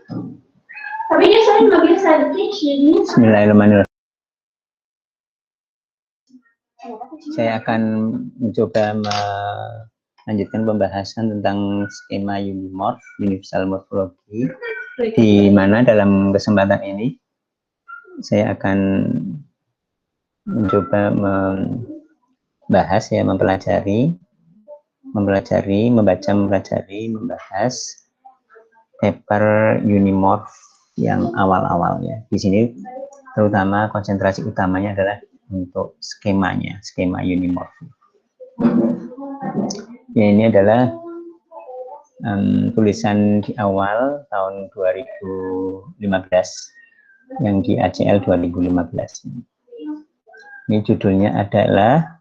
Tapi dia sering manggil saya jadi. Bismillahirrahmanirrahim. Saya akan mencoba melanjutkan pembahasan tentang skema unimorph, universal morphology, di mana dalam kesempatan ini saya akan mencoba membahas, ya, mempelajari, membahas paper unimorph yang awal-awalnya. Di sini terutama konsentrasi utamanya adalah untuk skemanya, skema unimorph. Ya, ini adalah tulisan di awal tahun 2015 yang di ACL 2015. Ini judulnya adalah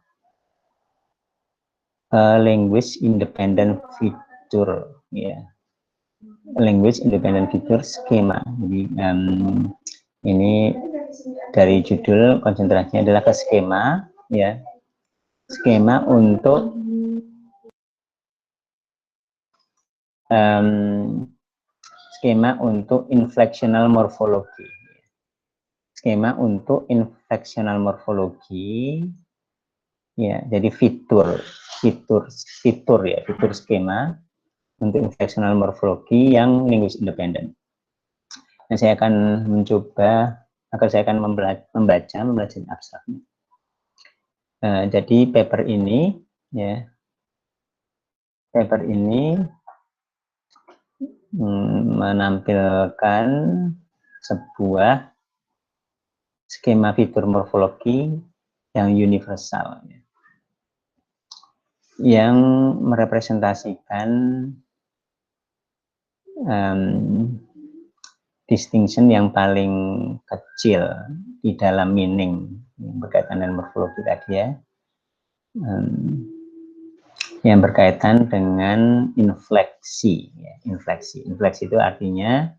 Language Independent Feature, ya, Language Independent Feature Schema. Jadi ini dari judul konsentrasinya adalah ke skema, ya, skema untuk inflectional morphology, skema untuk inflectional morphology, ya. Jadi fitur skema untuk inflectional morphology yang linguist independent. Nah, saya akan membaca abstraknya. Jadi paper ini menampilkan sebuah skema fitur morfologi yang universal, ya, yang merepresentasikan distinction yang paling kecil di dalam meaning yang berkaitan dengan morfologi tadi, ya, yang berkaitan dengan infleksi, ya. Infleksi itu artinya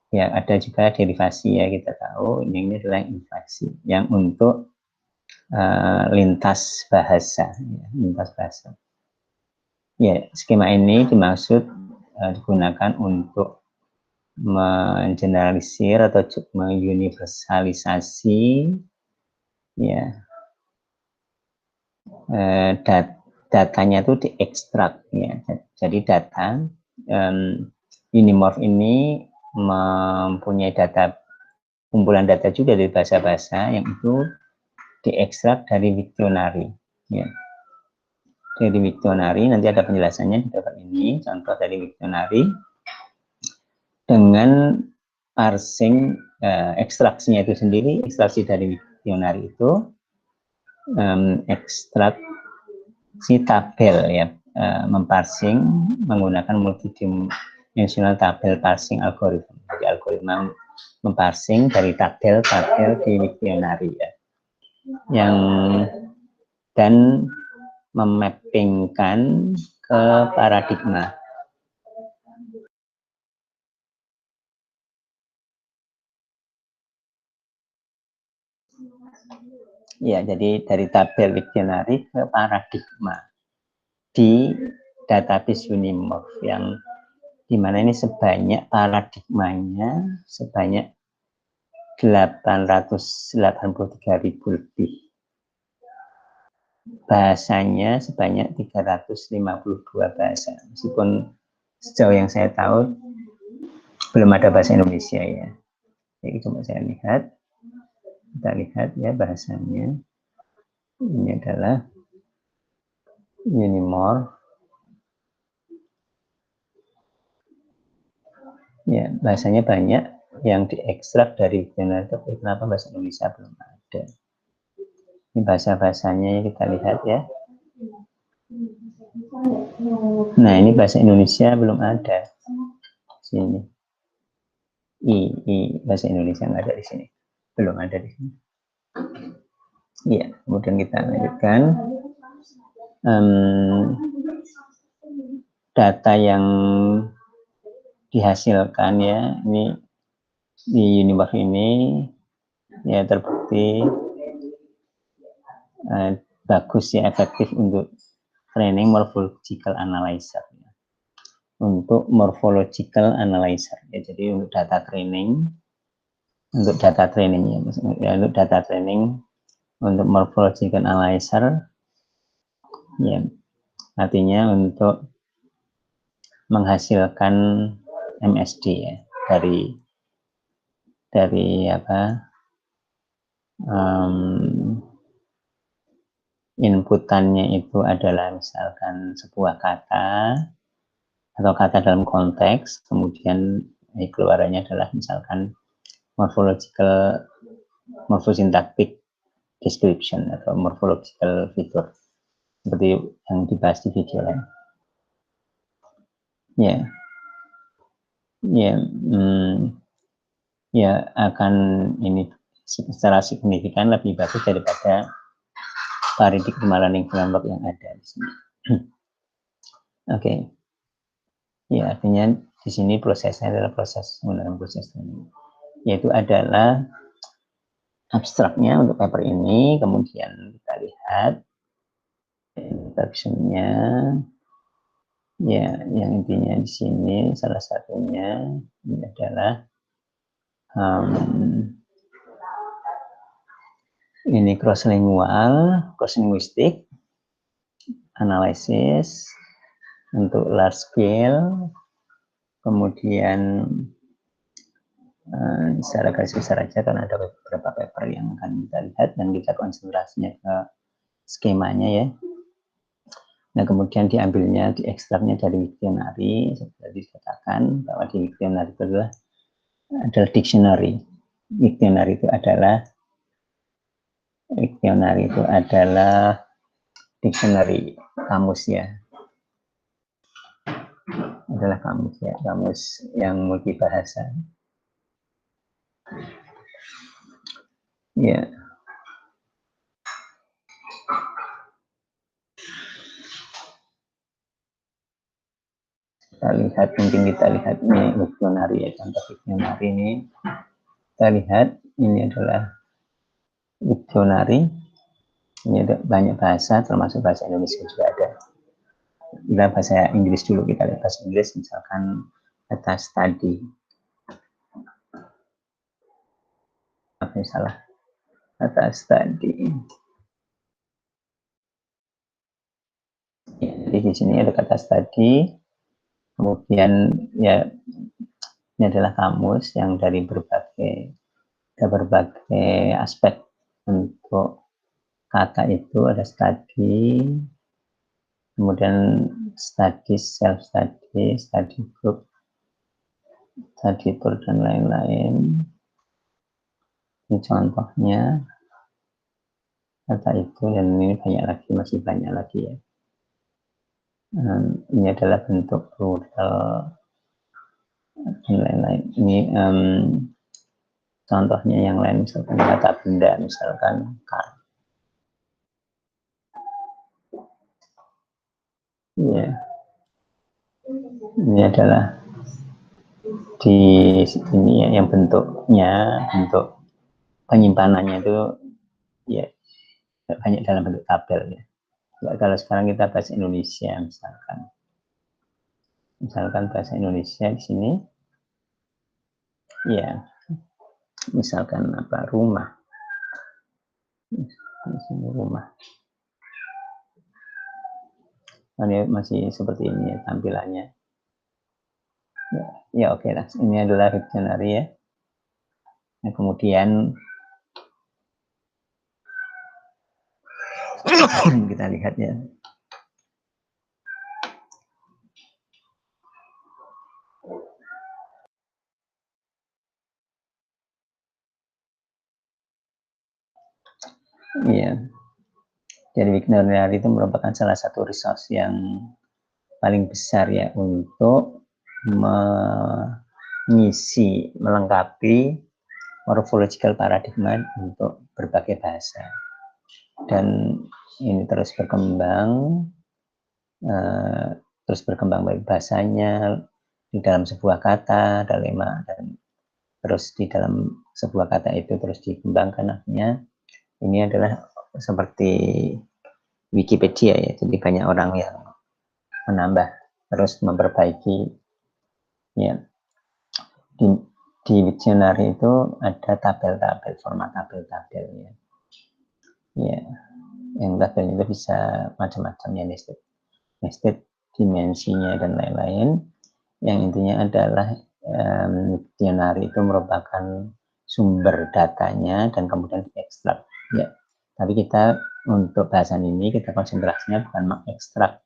ya, ada juga derivasi, ya, kita tahu ini adalah infleksi yang untuk lintas bahasa, ya, lintas bahasa. Ya, skema ini dimaksud digunakan untuk mengeneralisir atau menguniversalisasi, ya, datanya itu diekstrak, ya. Jadi data unimorph ini mempunyai kumpulan data juga dari bahasa-bahasa yang itu diekstrak dari Wiktionary, ya. Dari Wiktionary, nanti ada penjelasannya di paper ini, contoh dari Wiktionary dengan parsing, ekstraksinya itu sendiri, ekstraksi dari Wiktionary itu ekstraksi tabel, ya, memparsing menggunakan multidimensional tabel parsing algorithm. Jadi algoritma memparsing dari tabel-tabel di Wiktionary, ya, yang dan memappingkan ke paradigma. Ya, jadi dari tabel Wiktionary ke paradigma di database unimorph, yang dimana ini sebanyak paradigmanya sebanyak 883.000 lebih, bahasanya sebanyak 352 bahasa, meskipun sejauh yang saya tahu belum ada bahasa Indonesia, ya. Jadi coba saya lihat, kita lihat, ya, bahasanya. Ini adalah unimorph, ya, bahasanya banyak yang diekstrak dari Wiktionary, tapi kenapa bahasa Indonesia belum ada? Ini bahasa-bahasanya kita lihat, ya. Nah, ini bahasa Indonesia belum ada. Sini. Bahasa Indonesia nggak ada di sini. Belum ada di sini. Iya, kemudian kita lanjutkan. Data yang dihasilkan, ya, ini di unimorph ini, ya, terbukti bagus, ya, efektif untuk training morphological analyzer, ya. untuk morphological analyzer. Ya, jadi untuk data training ya, untuk data training untuk morphological analyzer, ya, artinya untuk menghasilkan MSD ya, dari apa, inputannya itu adalah misalkan sebuah kata atau kata dalam konteks, kemudian keluarannya adalah misalkan morphosyntactic description atau morphological figure seperti yang dibahas di video lain. Ya, ya akan ini secara signifikan lebih bagus daripada paradigma learning framework yang ada di sini. Oke. Ya, artinya di sini prosesnya adalah proses menggunakan proses ini, yaitu adalah abstraknya untuk paper ini, kemudian kita lihat introduction-nya. Ya, yang intinya di sini salah satunya ini adalah ini cross-linguistic analysis untuk large scale, kemudian secara garis besar aja karena ada beberapa paper yang akan kita lihat dan kita konsentrasinya ke skemanya ya. Nah, kemudian diambilnya, diekstraknya dari Wiktionary, seperti dikatakan bahwa di Wiktionary itu adalah dictionary. Wiktionary itu adalah dictionary, kamus ya. Adalah kamus ya, kamus yang multibahasa. Ya. Mungkin kita lihat ini Wiktionary ya, contoh Wiktionary ini. Kita lihat ini adalah Wiktionary. Ini ada banyak bahasa, termasuk bahasa Indonesia juga ada. Kita bahasa Inggris dulu, kita lihat bahasa Inggris, misalkan kata study. Apa yang salah? Kata study. Ya, jadi di sini ada kata study. Kemudian ya ini adalah kamus yang dari berbagai aspek untuk kata itu, ada study, kemudian study, self study, study group, study tour dan lain-lain. Ini contohnya kata itu, dan ini banyak lagi, masih banyak lagi ya. Ini adalah bentuk plural dan lain-lain. Ini contohnya yang lain, misalkan kata benda, misalkan car. Ya, ini adalah di sini ya, yang bentuknya, bentuk penyimpanannya itu ya banyak dalam bentuk tabel ya. Kalau sekarang kita bahasa Indonesia, misalkan bahasa Indonesia di sini, ya, misalkan apa, rumah, rumah. Ini masih seperti ini ya tampilannya. Ya oke lah. Ini adalah dictionary ya. Nah, kemudian kita lihat ya. Iya. Jadi Wiktionary itu merupakan salah satu resource yang paling besar ya untuk melengkapi morphological paradigma untuk berbagai bahasa. Dan ini terus berkembang baik bahasanya di dalam sebuah kata, ada lema, dan terus di dalam sebuah kata itu terus dikembangkan. Akhirnya ini adalah seperti Wikipedia ya, jadi banyak orang yang menambah terus memperbaiki Ya, di Wiktionary itu ada tabel-tabel, format tabel-tabel ya. Ya, yang tabel itu bisa macam-macam ya, nested, dimensinya dan lain-lain. Yang intinya adalah Wiktionary itu merupakan sumber datanya dan kemudian diekstrak ya. Tapi kita untuk bahasan ini kita konsentrasinya bukan mengekstrak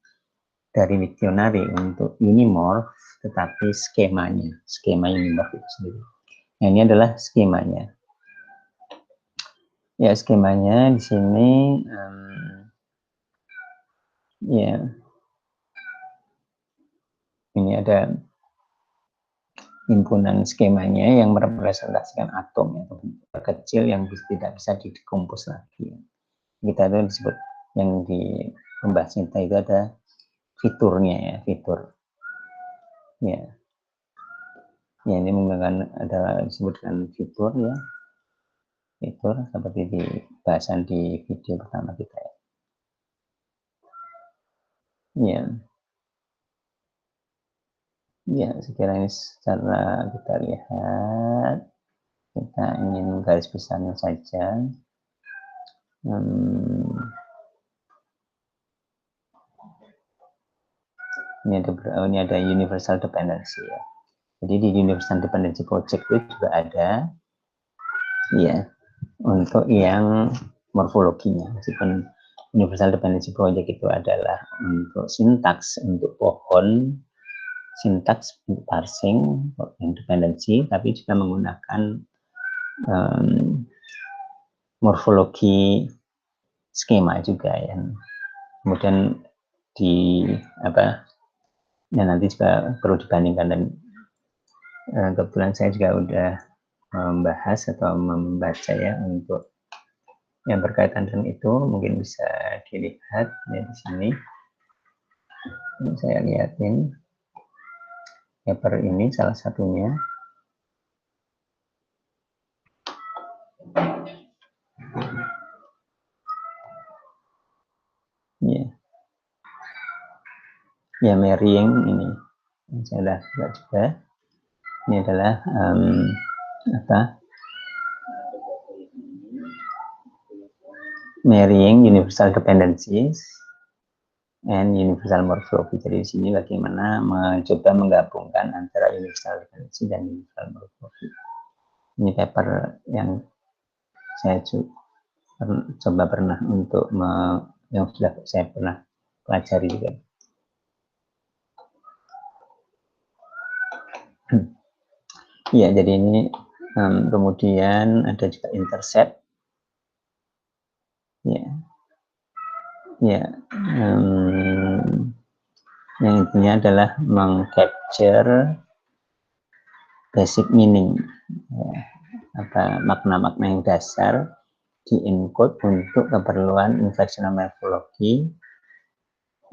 dari Wiktionary untuk Unimorph, tetapi skema Unimorph itu sendiri. Nah, ini adalah skemanya. Ya, skemanya di sini ya ini ada himpunan skemanya yang merepresentasikan atom atau kecil yang tidak bisa dikompos lagi. Kita itu disebut yang di pembahas kita itu ada fiturnya ya, fitur. Ya. Ya, ini menggunakan adalah disebutkan fitur ya. Fitur seperti di bahasan di video pertama kita ya. Ya. Ya, sekiranya secara kita lihat, kita ingin garis besarnya saja. Ini ada universal dependency ya. Jadi di universal dependency project itu juga ada ya untuk yang morfologinya. Meskipun universal dependency project itu adalah untuk sintaks untuk pohon, sintaks untuk parsing yang dependency, tapi juga menggunakan morfologi skema juga ya. Kemudian di nanti juga perlu dibandingkan, dan kebetulan saya juga udah membahas atau membaca ya untuk yang berkaitan dengan itu, mungkin bisa dilihat ya di sini. Ini saya lihatin paper ini salah satunya. Ya, marrying ini saya lihat juga. Ini adalah marrying universal dependencies and universal morphology. Jadi di sini bagaimana mencoba menggabungkan antara universal dependency dan universal morphology. Ini paper yang saya coba pernah untuk yang sudah saya pernah pelajari juga. Ya, jadi ini kemudian ada juga intercept. Ya, yang intinya adalah mengcapture basic meaning, ya, makna-makna yang dasar di-encode untuk keperluan inflectional morphology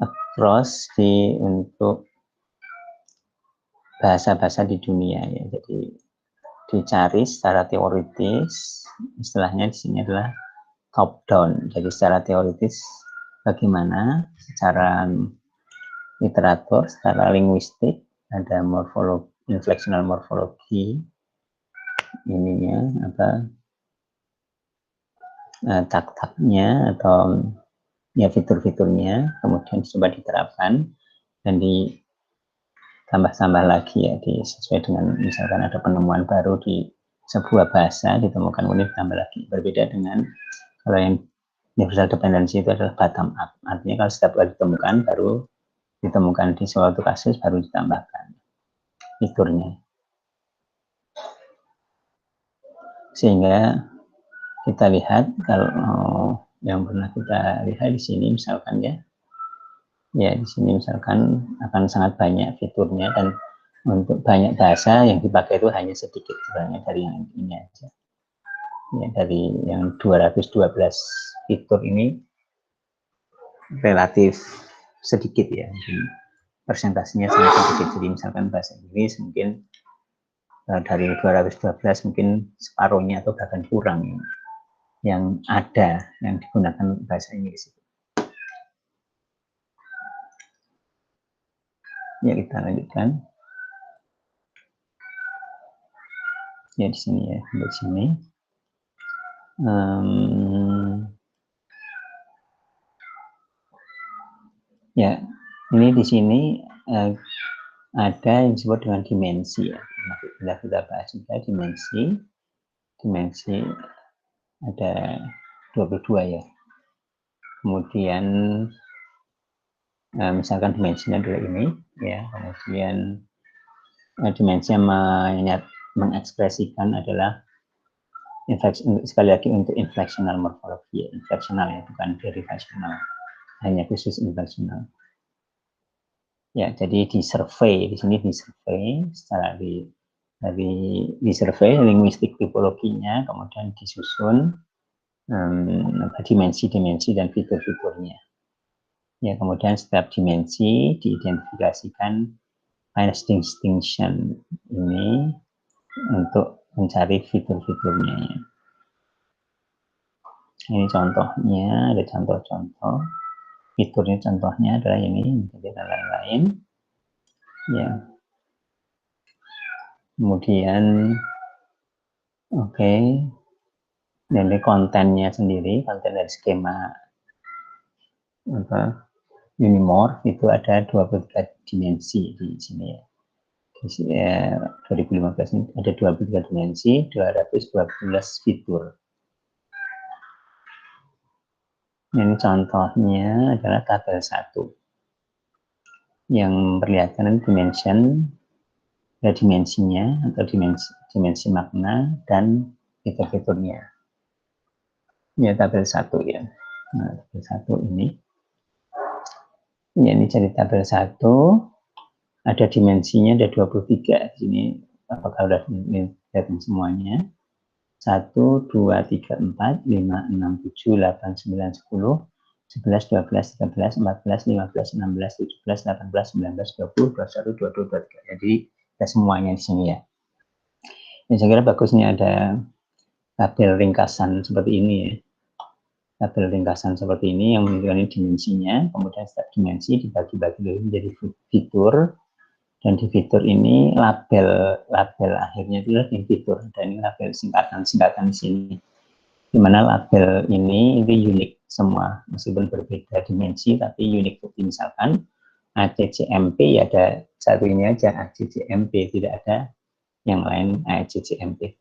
across untuk bahasa-bahasa di dunia ya. Jadi dicari secara teoritis, istilahnya di sini adalah top down. Jadi secara teoritis bagaimana secara literatur, secara linguistik ada morfologi, inflectional morphology ininya tak-taknya atau ya fitur-fiturnya, kemudian coba diterapkan dan ditambah-tambah lagi ya, sesuai dengan misalkan ada penemuan baru di sebuah bahasa ditemukan, kemudian ditambah lagi. Berbeda dengan kalau yang universal dependency itu adalah bottom up, artinya kalau setiap kali ditemukan baru ditemukan di suatu kasus baru ditambahkan fiturnya, sehingga kita lihat kalau yang pernah kita lihat di sini misalkan ya di sini misalkan akan sangat banyak fiturnya, dan untuk banyak bahasa yang dipakai itu hanya sedikit sebenarnya dari yang ini aja ya, dari yang 212 fitur ini relatif sedikit ya, persentasenya sangat sedikit. Jadi misalkan bahasa Inggris mungkin dari 212 mungkin separuhnya atau bahkan kurang yang ada yang digunakan bahasa Inggris. Ya, kita lanjutkan. Ya di sini ya, di sini. Ya, ini di sini ada yang disebut dengan dimensi ya. Nah, kita bahas juga dimensi ada 22 ya. Kemudian misalkan dimensinya adalah ini ya, kemudian dimensi yang mengekspresikan adalah sekali lagi untuk inflectional morfologi, inflectional ya, bukan derivational, hanya khusus inflectional. Ya, jadi di survei di sini secara di survei linguistik tipologinya, kemudian disusun dimensi-dimensi dan fitur-fiturnya. Ya, kemudian setiap dimensi diidentifikasikan finite distinction ini untuk mencari fitur-fiturnya. Ini contohnya, ada contoh-contoh. Fiturnya contohnya adalah ini, dan lain-lain. Ya. Kemudian, oke. Dan ini kontennya sendiri, konten dari skema Unimorph itu ada 23 dimensi di sini ya. Di sini, 2015 ini ada 23 dimensi, 212 fitur. Ini contohnya adalah tabel 1 yang memperlihatkan dimensinya atau dimensi makna dan fitur-fiturnya. Ya, tabel 1 ya. Nah, tabel 1 ini. Ya, ini jadi tabel 1. Ada dimensinya, ada 23. Di sini apakah sudah dilihat semuanya? 1, 2, 3, 4, 5, 6, 7, 8, 9, 10, 11, 12, 13, 14, 15, 16, 17, 18, 19, 20, 21, 22, 23. Jadi ada semuanya di sini ya. Ya, saya kira bagusnya ada tabel ringkasan seperti ini ya. Tabel ringkasan seperti ini yang menunjukkan dimensinya, kemudian setiap dimensi dibagi-bagi menjadi fitur, dan di fitur ini label akhirnya itu adalah fitur, dan ini label singkatan di sini. Di mana label ini unik semua, meskipun berbeda dimensi tapi unik. Misalkan ACCMP ya ada satu ini aja, ACCMP, tidak ada yang lain ACCMP.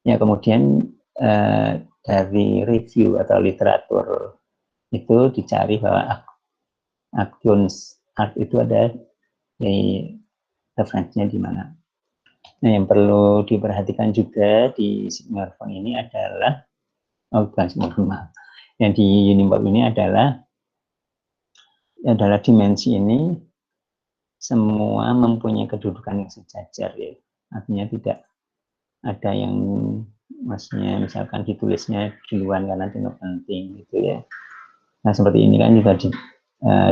Ya, kemudian dari review atau literatur itu dicari bahwa Actions Art itu ada di referensinya di mana. Nah, yang perlu diperhatikan juga di smartphone ini adalah yang di Unimorph ini adalah dimensi ini semua mempunyai kedudukan yang sejajar ya. Artinya tidak ada yang maksudnya misalkan ditulisnya duluan karena itu penting gitu ya. Nah, seperti ini kan juga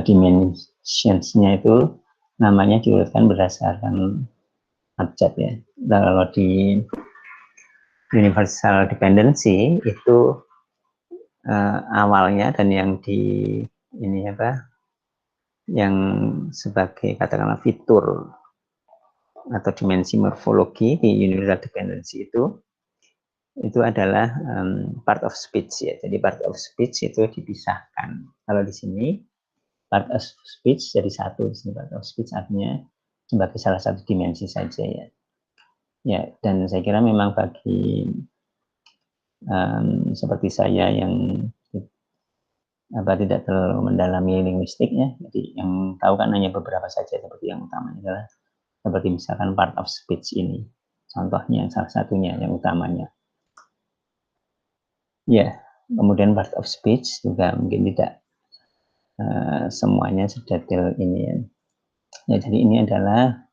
dimensionsnya itu namanya diurutkan berdasarkan abjad ya. Dan kalau di universal dependency itu awalnya dan yang di ini yang sebagai katakanlah fitur atau dimensi morfologi di universal dependency itu adalah part of speech ya. Jadi part of speech itu dipisahkan. Kalau di sini part of speech jadi satu, di sini part of speech artinya sebagai salah satu dimensi saja ya. Ya, dan saya kira memang bagi seperti saya yang tidak terlalu mendalami linguistik ya, jadi yang tahu kan hanya beberapa saja, seperti yang utamanya adalah seperti misalkan part of speech ini, contohnya salah satunya yang utamanya. Ya, kemudian part of speech juga mungkin tidak semuanya sedetail ini ya. Ya, jadi ini adalah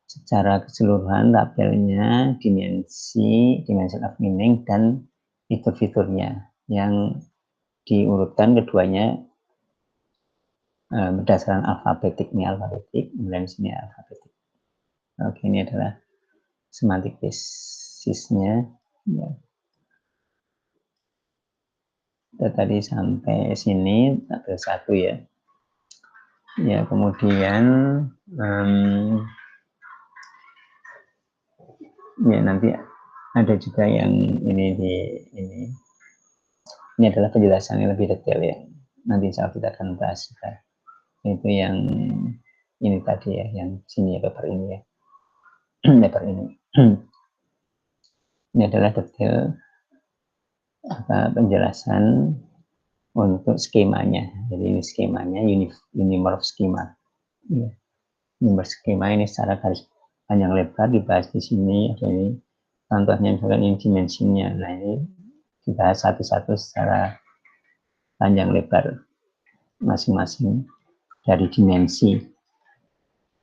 secara keseluruhan tabelnya dimensi of meaning dan fitur-fiturnya yang diurutkan keduanya berdasarkan alfabetik, kemudian sini alfabetik. Oke, ini adalah semantik basisnya. Ya. Kita tadi sampai sini tabel 1 ya. Ya, kemudian Ya, nanti ada juga yang ini adalah penjelasan yang lebih detail ya. Nanti insya Allah kita akan bahas juga. Itu yang ini tadi ya, yang sini ya, paper ini ya. Paper ini. Ini adalah detail penjelasan untuk skemanya. Jadi ini skemanya unimorph schema. Ya. Unimorph schema ini secara garis panjang lebar dibahas di sini. Ada ini contohnya misalkan ini dimensinya. Nah ini dibahas satu-satu secara panjang lebar masing-masing dari dimensi.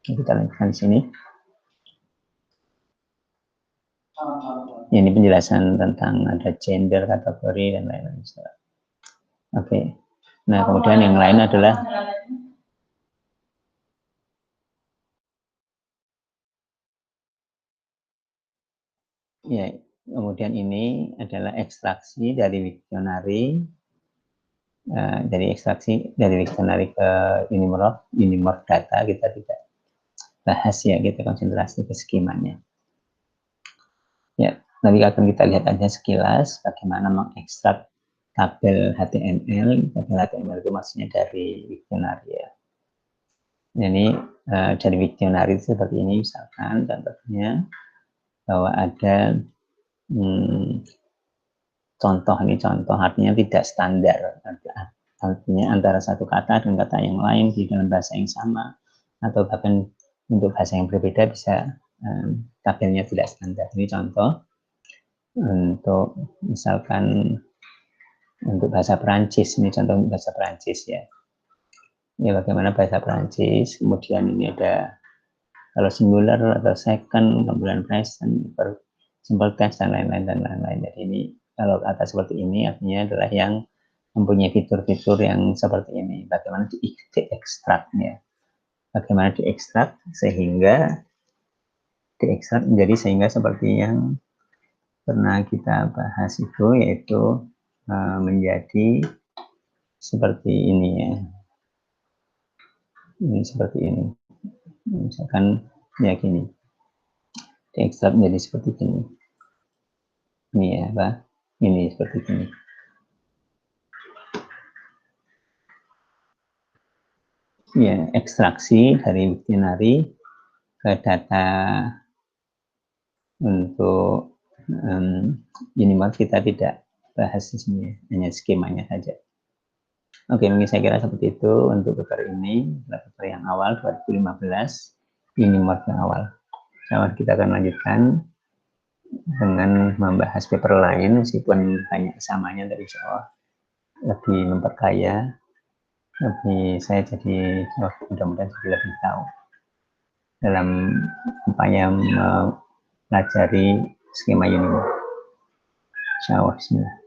Kita lanjutkan di sini. Ini penjelasan tentang ada gender, kategori, dan lain-lain. Oke. Nah, kemudian yang lain adalah ya, kemudian ini adalah ekstraksi dari Wiktionary. Dari ekstraksi dari Wiktionary ke unimorph data kita tidak bahas ya, kita konsentrasi ke skemanya. Ya, nanti akan kita lihat aja sekilas bagaimana mengekstrak tabel HTML. Tabel HTML itu maksudnya dari Wiktionary ya. Jadi dari Wiktionary itu seperti ini, misalkan contohnya bahwa ada contoh, ini contoh artinya tidak standar, artinya antara satu kata dan kata yang lain di dalam bahasa yang sama, atau bahkan untuk bahasa yang berbeda bisa tabelnya tidak standar. Ini contoh untuk misalkan untuk bahasa Perancis, ini contoh untuk bahasa Perancis ya. Ya, bagaimana bahasa Perancis, kemudian ini ada kalau singular atau second, kemudian present, simple tense, dan lain-lain, dan lain-lain. Jadi ini kalau kata seperti ini artinya adalah yang mempunyai fitur-fitur yang seperti ini. Bagaimana diekstraknya? Bagaimana diekstrak sehingga diekstrak menjadi sehingga seperti yang pernah kita bahas itu, yaitu menjadi seperti ini ya. Ini seperti ini. Misalkan ya gini. Diekstrak menjadi seperti ini. Ini ya, Pak. Ini seperti ini. Ya, ekstraksi dari Wiktionary ke data untuk unimorph kita tidak bahas di sini, hanya skemanya saja. Oke, mungkin saya kira seperti itu untuk paper ini, paper yang awal 2015, unimorph yang awal. Insya kita akan lanjutkan dengan membahas paper lain, meskipun banyak kesamanya, tapi insya Allah lebih memperkaya, lebih saya jadi mudah-mudahan jadi lebih tahu dalam upaya mempelajari skema unimorph. Insya Allah, bismillah.